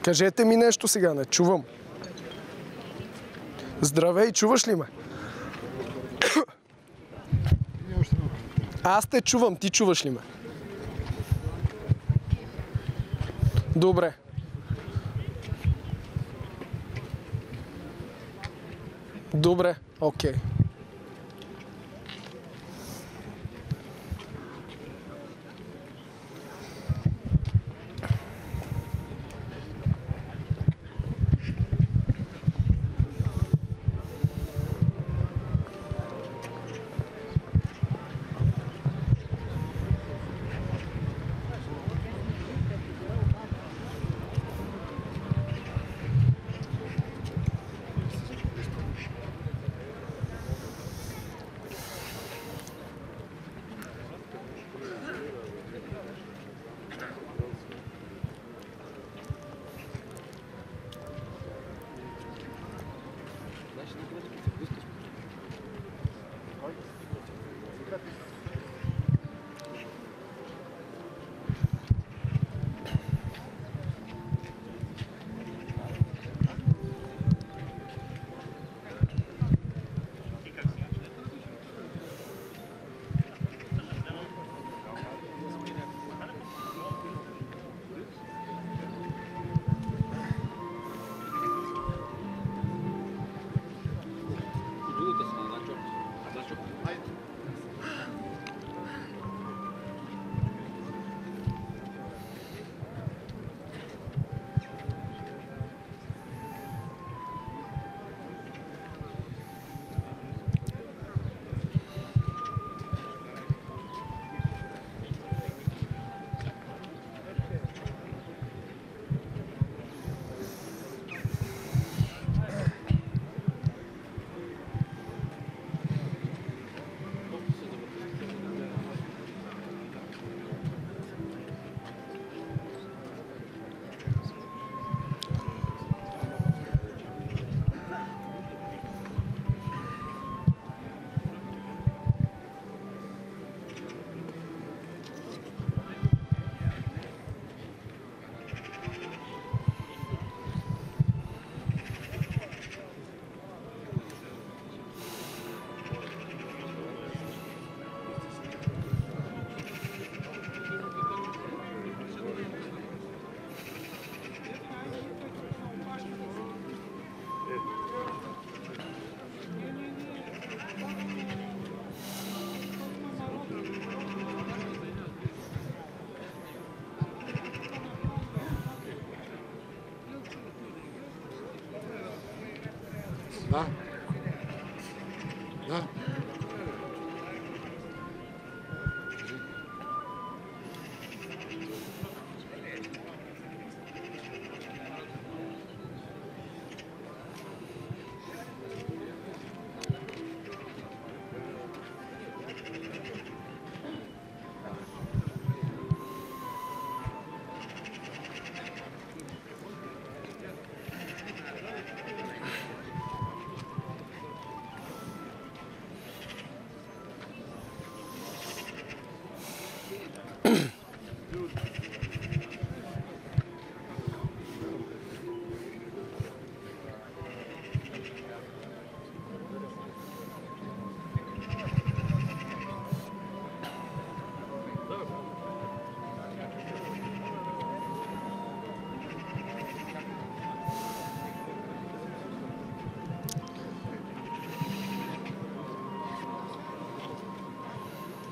Кажете ми нещо сега, не чувам. Здравей, чуваш ли ме? Аз те чувам, ти чуваш ли ме? Добре. Добре, окей. Да. Да.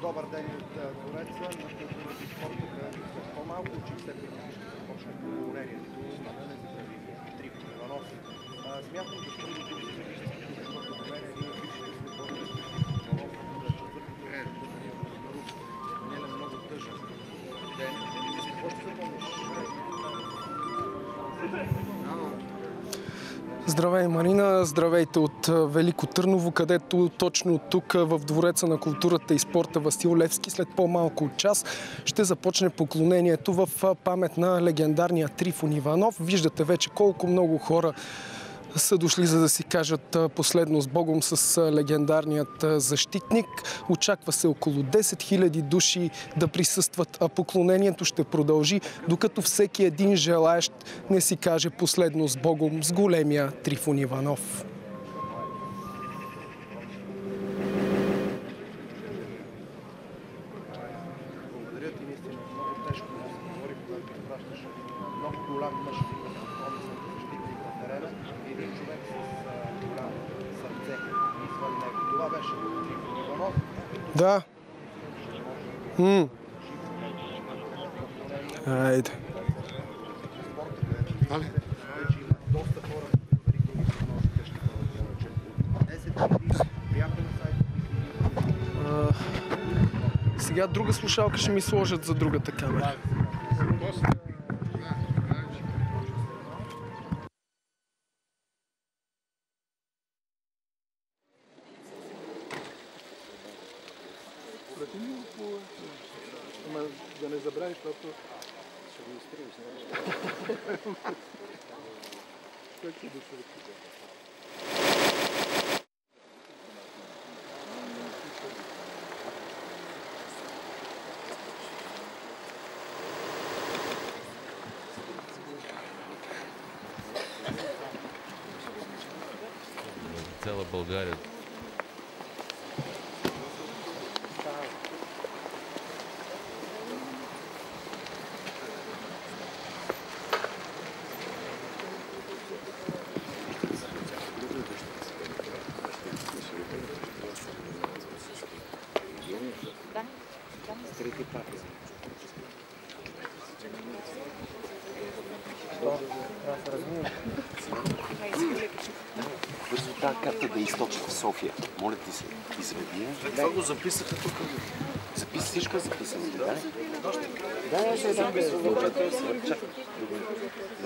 Добър ден от двореца на културата и спорта, където след по-малко че все пак ще започне поклонението на Трифон Иванов. Смятам, че ще видите историческите, защото до мен един от бившите футболисти Иванов на четвъртото не е много тъжен ден. Какво ще запомниш? Здравей, Марина! Здравейте от Велико Търново, където точно тук в Двореца на културата и спорта Васил Левски след по-малко от час ще започне поклонението в памет на легендарния Трифон Иванов. Виждате вече колко много хора са дошли, за да си кажат последно с Богом с легендарният защитник. Очаква се около 10 000 души да присъстват, а поклонението ще продължи, докато всеки един желаещ не си каже последно с Богом с големия Трифон Иванов. Благодаря ти, наистина. Много тежко да се говори, когато изпращаш много голям мъж в защитник на терена и един човек с голямо сърце извън него. Това беше Трифон Иванов. Да. Айде. Доста хора, Сега друга слушалка ще ми сложат за другата камера. Да не забравиш, защото ще го изтриеш. Как ще да се разпитам? Цяла България. Бързо тази карта да източат в София. Моля ти се, изведи. Това го записаха тук. Записа, всичко е записано, да? Да, ще дам без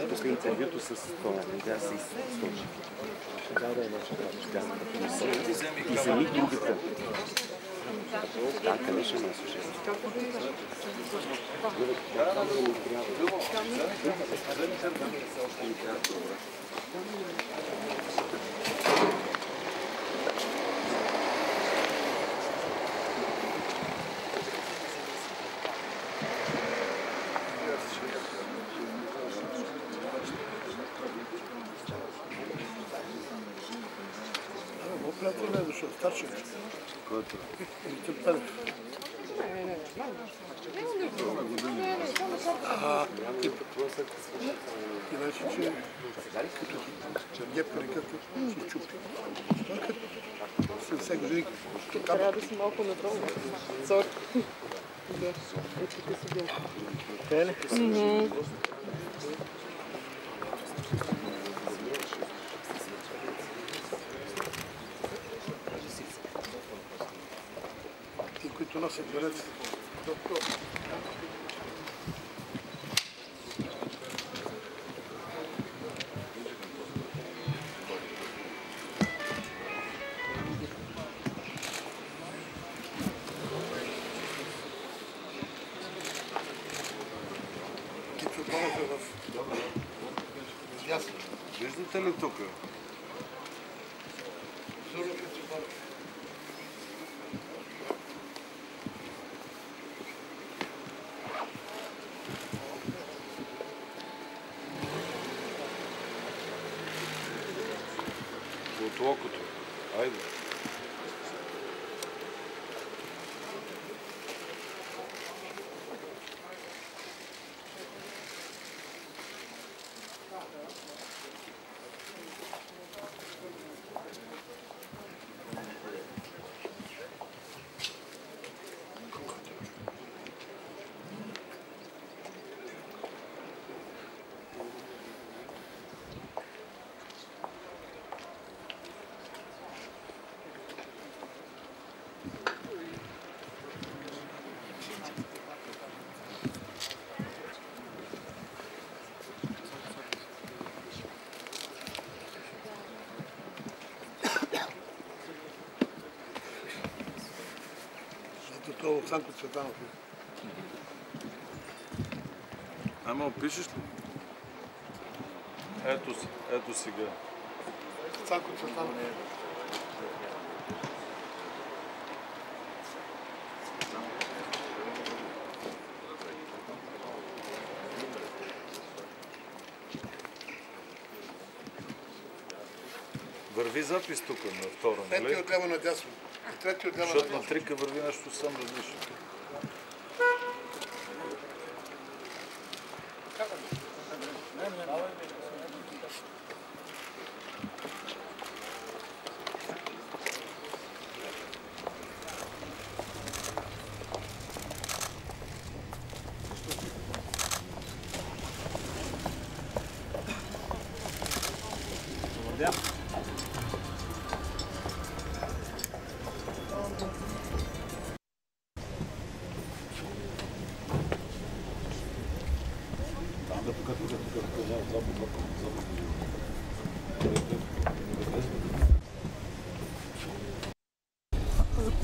Тук е интервюто с това, да се източи. И вземи другата. Да, къде ще ме слушай? приятел не е дошъл, старши. Който? Тепер. Иначе, че като гепкари, като се чупи. След всеки години. Трябва да си малко надолу. Сори. Да, ето тук си бях. Те ли? Ти, които носят берец. Виждате ли тук? От локото. Айде. Това от Санко Цветанов. Ама опишеш ли? Ето сега. Цанко Цветанов. Върви запис тук на втора, Пети нали? отляво надясно. И трети отляво Защото надясно. на трика върви нещо съвсем различно.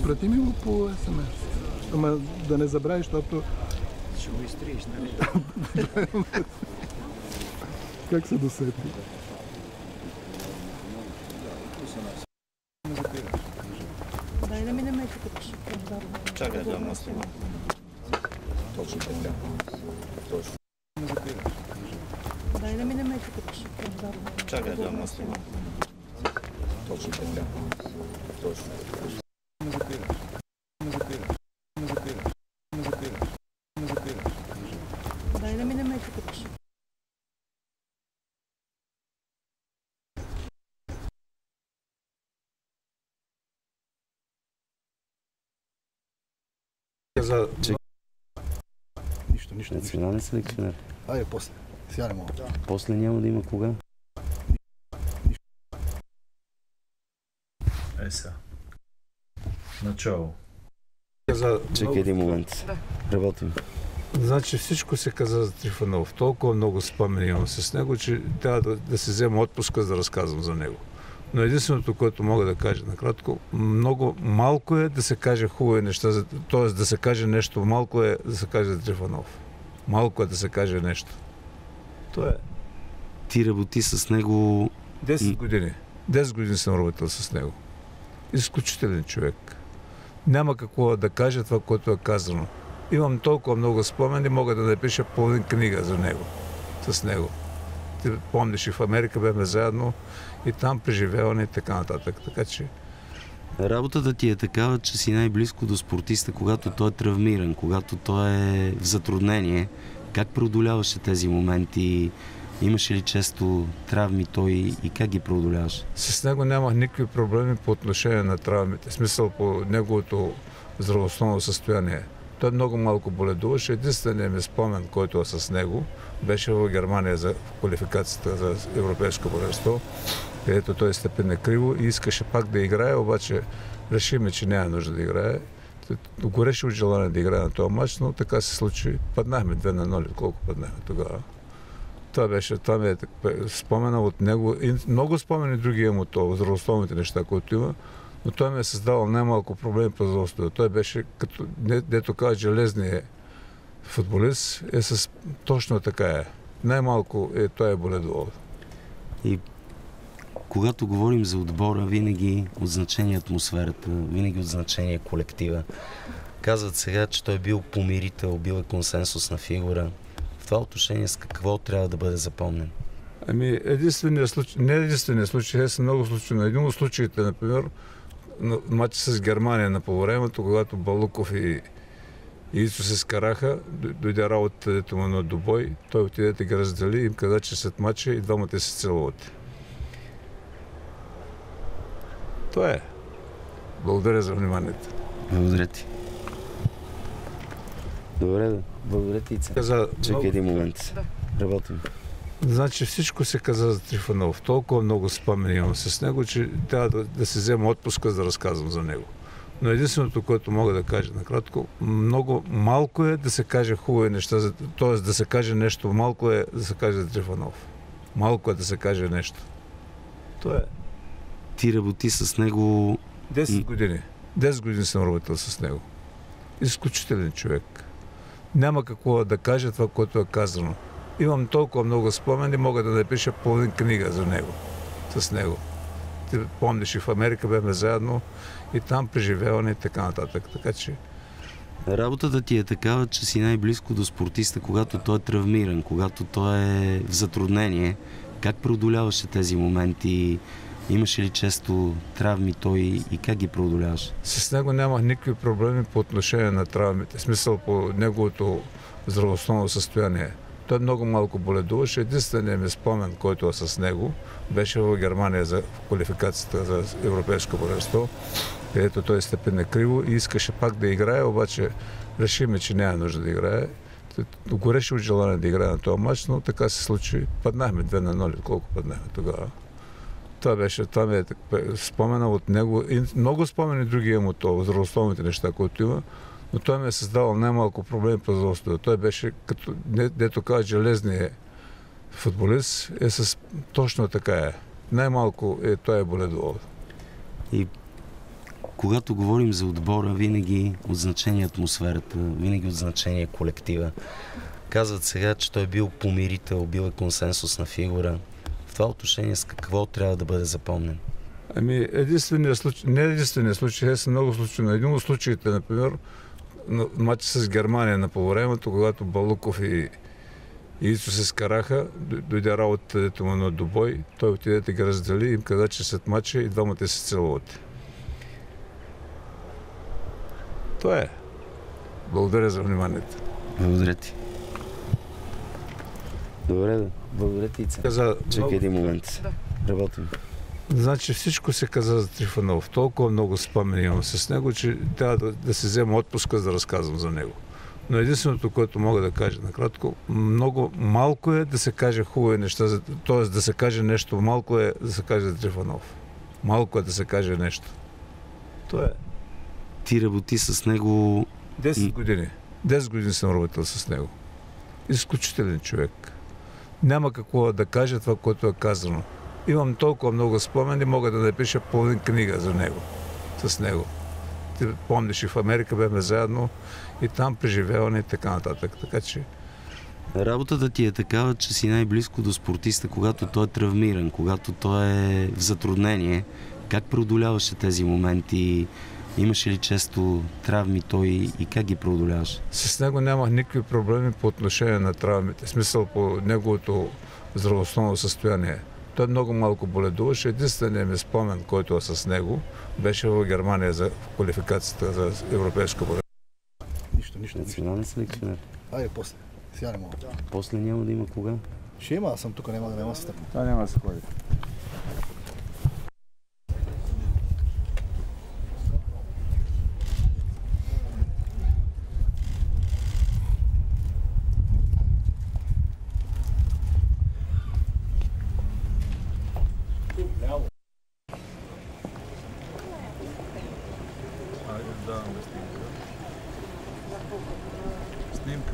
Прати ми го по СМС. Ама да не забравиш, защото... Ще го изтриеш, нали? Как се досети? Дай да минем тук, ще продавам. Чакай да масло. Точно така. Точно. Дай да минем тук, ще продавам. Чакай да масло. Точно така. Точно. Дай да минем тук. Нищо. Национален селекционер. Айде, после. Сега не мога. После няма да има кога. Сега. Начало. Чакай един момент. Работим. Значи всичко се каза за Трифонов. Толкова много спомени имам с него, че трябва да се взема отпуска, за да разказвам за него. Но единственото, което мога да кажа накратко, много малко е да се каже хубави неща, т.е. да се каже нещо, малко е да се каже за Трифонов. Малко е да се каже нещо. То е. Ти работи с него... 10 години. 10 години съм работил с него. Изключителен човек. Няма какво да кажа това, което е казано. Имам толкова много спомени, мога да напиша половин книга за него. С него. Ти помниш, и в Америка бяхме заедно и там преживяване и така нататък. Така че... Работата ти е такава, че си най-близко до спортиста, когато той е травмиран, когато той е в затруднение. Как преодоляваше тези моменти? Имаше ли често травми той и как ги преодоляваш? С него нямах никакви проблеми по отношение на травмите. В смисъл по неговото здравословно състояние. Той много малко боледуваше. Единственият ми спомен, който е с него, беше в Германия за квалификацията за европейско първенство, където той стъпи криво и искаше пак да играе, обаче решиме, че няма нужда да играе. Гореше от желание да играе на този матч, но така се случи. Паднахме 2-0, колко паднахме тогава. Това ми е спомена от него. И много спомени други имам от това, здравословните неща, които има, но той ми е създавал най-малко проблеми по здравословието. Той беше, като, дето казва, железният футболист, точно така е. Най-малко той е боледувал. И когато говорим за отбора, винаги от значение атмосферата, винаги от значение колектива. Казват сега, че той е бил помирител, бил е консенсусна фигура. В това отношение с какво трябва да бъде запомнен? Ами единственият случай, не единственият случай, са много случаи. На един от случаите, например, на матч с Германия на полувремето, когато Балуков и Ицо се скараха, дойде работа, дето му на добой, той отиде да ги раздели и им каза, че след матча и двамата се целуват. Това е. Благодаря за вниманието. Благодаря ти. Добре, благодаря ти, Ице. Чакай един момент. Работим. Значи всичко се каза за Трифонов. Толкова много спомени имам с него, че трябва да се взема отпуска, за да разказвам за него. Но единственото, което мога да кажа накратко, много малко е да се каже хубави неща, т.е. да се каже нещо, малко е да се каже за Трифонов. Малко е да се каже нещо. То е. Ти работи с него... 10 години. 10 години съм работил с него. Изключителен човек. Няма какво да кажа това, което е казано. Имам толкова много спомени, мога да напиша половин книга за него. С него. Ти помниш, и в Америка бяхме заедно, и там преживяване и така нататък. Така че Работата ти е такава, че си най-близко до спортиста, когато той е травмиран, когато той е в затруднение. Как преодоляваше тези моменти? Имаше ли често травми той и как ги преодоляваш? с него нямах никакви проблеми по отношение на травмите. В смисъл по неговото здравословно състояние. Той много малко боледуваше. Единственият ми спомен, който е с него, беше в Германия за квалификацията за европейско първенство, където той степене криво и искаше пак да играе, обаче решиме, че няма нужда да играе. Гореше от желание да играе на този матч, но така се случи. Паднахме 2-0, колко паднахме тогава. Това ми е спомена от него. И много спомени други имам от това, здравословните неща, които има, но той ми е създавал най-малко проблеми по здравословието. Той беше, като, дето казва, железният футболист, точно така е. Най-малко той е боледувал. И когато говорим за отбора, винаги от значение атмосферата, винаги от значение колектива. Казват сега, че той е бил помирител, бил е консенсусна фигура. В това отношение с какво трябва да бъде запомнен? Ами, не единственият случай, са много случаи. На един от случаите, например, на матча с Германия на полувремето, когато Балуков и Ицо се скараха, дойде работата, дето му на добой, той отиде да ги раздели и им каза, че след матча и двамата се целуват. Това е. Благодаря за вниманието. Благодаря ти. Добре, благодаря ти, Ице. Чакай един момент. Работим. Значи всичко се каза за Трифонов. Толкова много спомени имам с него, че трябва да се взема отпуска, за да разказвам за него. Но единственото, което мога да кажа накратко, много малко е да се каже хубави неща, т.е. да се каже нещо, малко е да се каже за Трифонов. Малко е да се каже нещо. Това е. Ти работи с него 10 години. 10 години съм работил с него. Изключителен човек. Няма какво да кажа това, което е казано. Имам толкова много спомени, мога да напиша половин книга за него. С него. Ти помниш, и в Америка бяхме заедно, и там преживяване и така нататък. Така че работата ти е такава, че си най-близко до спортиста, когато той е травмиран, когато той е в затруднение. Как преодоляваше тези моменти? Имаше ли често травми той и как ги преодоляваш? с него нямах никакви проблеми по отношение на травмите. В смисъл по неговото здравословно състояние. Той много малко боледуваше. Единственият ми спомен, който е с него, беше в Германия за квалификацията за европейско първенство. Нищо. Национален селекционер. Айде, после. Сега не мога. После няма да има кога? Ще има, аз съм тук, няма да се стъпна. Това няма да се ходи. Снимка.